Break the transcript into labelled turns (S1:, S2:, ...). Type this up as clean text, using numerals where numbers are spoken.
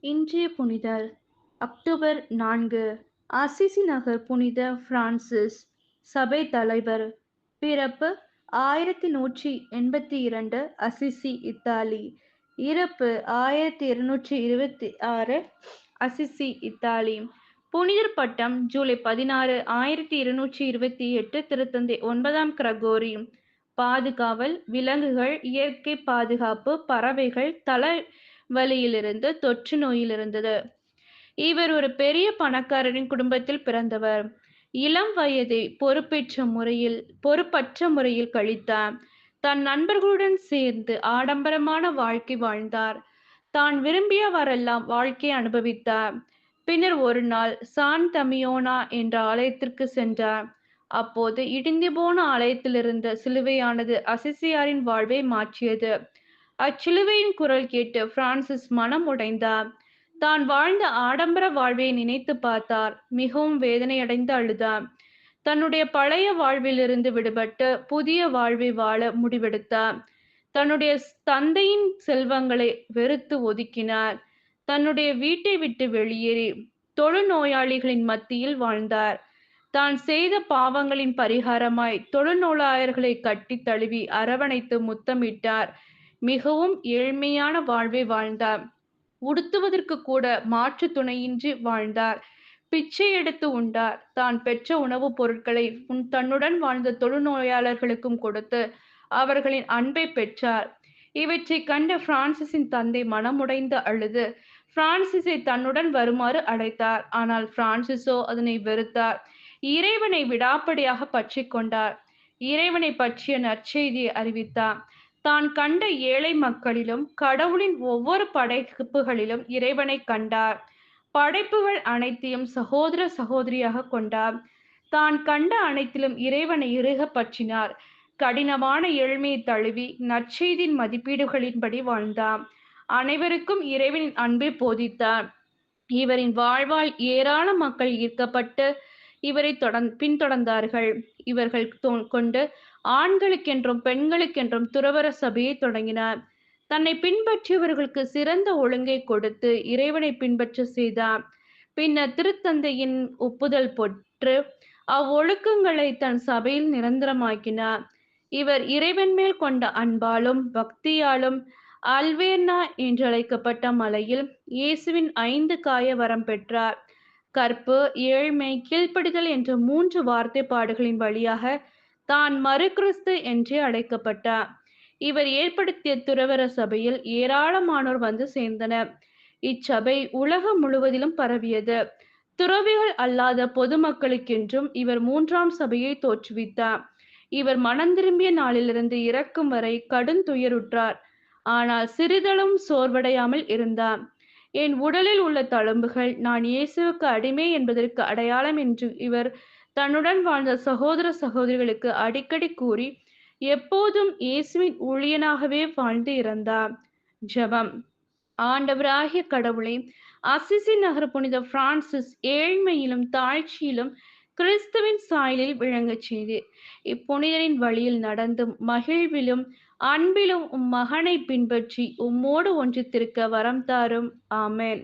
S1: இன்றைய புனிதர் October 4. Assisi நகர் புனித பிரான்சிஸ், சபை தலைவர். பிறப்பு 1182, அசிசி, இத்தாலி. இறப்பு 1226, அசிசி, இத்தாலி. புனிதர் பட்டம் ஜூலை 16, 1228, திருத்தந்தை 9ஆம் கிரகோரி. பாதுகாவல், விலங்குகள், இயற்கை பாதுகாப்பு, பறவைகள், தலைவலியிலிருந்து, தொற்று நோயிலிருந்தது. இவர் ஒரு பெரிய பணக்காரரின் குடும்பத்தில் பிறந்தவர். இளம் வயதை பொறுப்பற்ற முறையில் கழித்தார். தன் நண்பர்களுடன் சேர்ந்து ஆடம்பரமான வாழ்க்கை வாழ்ந்தார். தான் விரும்பியவாறெல்லாம் வாழ்க்கையை அனுபவித்தார். பின்னர் ஒரு நாள் சான் தமியோனா என்ற ஆலயத்திற்கு சென்றார். அப்போது இடிந்து போன ஆலயத்திலிருந்த சிலுவையானது அசிசியாரின் வாழ்வை மாற்றியது. அச்சிலுவையின் குரல் கேட்டு பிரான்சிஸ் மனம் உடைந்தார். தான் வாழ்ந்த ஆடம்பர வாழ்வை நினைத்து பார்த்தார். மிகவும் வேதனையடைந்து அழுதார். தன்னுடைய பழைய வாழ்விலிருந்து விடுபட்டு புதிய வாழ்வை வாழ முடிவெடுத்தார். தன்னுடைய தந்தையின் செல்வங்களை வெறுத்து ஒதுக்கினார். தன்னுடைய வீட்டை விட்டு வெளியேறி தொழுநோயாளிகளின் மத்தியில் வாழ்ந்தார். தான் செய்த பாவங்களின் பரிகாரமாய் தொழுநோயாளர்களை கட்டி தழுவி அரவணைத்து முத்தமிட்டார். மிகவும் ஏழ்மையான வாழ்வை வாழ்ந்தார். உடுத்துவதற்கு கூட மாற்று துணையின்றி வாழ்ந்தார். பிச்சை எடுத்து உண்டார். தான் பெற்ற உணவுப் பொருட்களை தன்னுடன் வாழ்ந்த தொழுநோயாளர்களுக்கும் கொடுத்து அவர்களின் அன்பை பெற்றார். இவற்றை கண்ட பிரான்சிஸின் தந்தை மனமுடைந்து அழுது பிரான்சிஸை தன்னுடன் வருமாறு அழைத்தார். ஆனால் பிரான்சிஸோ அதனை வெறுத்தார். இறைவனை விடாப்படியாக பற்றி கொண்டார். இறைவனை பற்றிய நற்செய்தியை அறிவித்தார். தான் கண்ட ஏழை மக்களிலும் கடவுளின் ஒவ்வொரு படைப்புகளிலும் இறைவனை கண்டார். படைப்புகள் அனைத்தையும் சகோதர சகோதரியாக கொண்டார். தான் கண்ட அனைத்திலும் இறைவனை இறுக பற்றினார். கடினமான ஏழ்மையை தழுவி நற்செய்தியின் மதிப்பீடுகளின்படி வாழ்ந்தார். அனைவருக்கும் இறைவனின் அன்பை போதித்தார். இவரின் வாழ்வால் ஏராள மக்கள் ஈர்க்கப்பட்டு இவரை பின்தொடர்ந்தார்கள். இவர்கள் கொண்டு ஆண்களுக்கென்றும் பெண்களுக்கென்றும் துறவற சபையை தொடங்கினார். தன்னை பின்பற்றியவர்களுக்கு சிறந்த ஒழுங்கை கொடுத்து இறைவனை பின்பற்ற செய்தார். பின்னர் திருத்தந்தையின் ஒப்புதல் பெற்று அவ்வொழுக்கங்களை தன் சபையில் நிரந்தரமாக்கினார். இவர் இறைவன் மேல் கொண்ட அன்பாலும் பக்தியாலும் அல்வேர்னா என்றழைக்கப்பட்ட மலையில் இயேசுவின் 5 காய வரம் பெற்றார். கற்பு, ஏழ்மை, கீழ்ப்படிதல் என்ற 3 வார்த்தைப்பாடுகளின் வழியாக தான் மறுகிறிஸ்து என்றே அழைக்கப்பட்டார். இவர் ஏற்படுத்திய துறவற சபையில் ஏராளமானோர் வந்து சேர்ந்தனர். இச்சபை உலகம் முழுவதிலும் பரவியது. துறவிகள் அல்லாத பொதுமக்களுக்கென்றும் இவர் 3ஆம் சபையை தோற்றுவித்தார். இவர் மனந்திரும்பிய நாளிலிருந்து இறக்கும் வரை கடுந்துயருற்றார். ஆனால் சிறிதளவும் சோர்வடையாமல் இருந்தார். என் உடலில் உள்ள தழும்புகள் நான் இயேசுவுக்கு அடிமை என்பதற்கு அடையாளம் என்று இவர் தன்னுடன் வாழ்ந்த சகோதர சகோதரிகளுக்கு அடிக்கடி கூறி எப்போதும் இயேசுவின் ஊழியனாகவே வாழ்ந்து இறந்தார். ஜெபம். ஆண்டவராகிய கடவுளே, அசிசி நகர் புனித பிரான்சிஸ் ஏழ்மையிலும் தாழ்ச்சியிலும் கிறிஸ்துவின் சாயலில் விளங்கச் செய்தீர். இப்புனிதரின் வழியில் நடந்தும் மகிழ்விலும் அன்பிலும் மகனை பின்பற்றி உம்மோடு ஒன்றித்திருக்க வரம் தாரும். ஆமென்.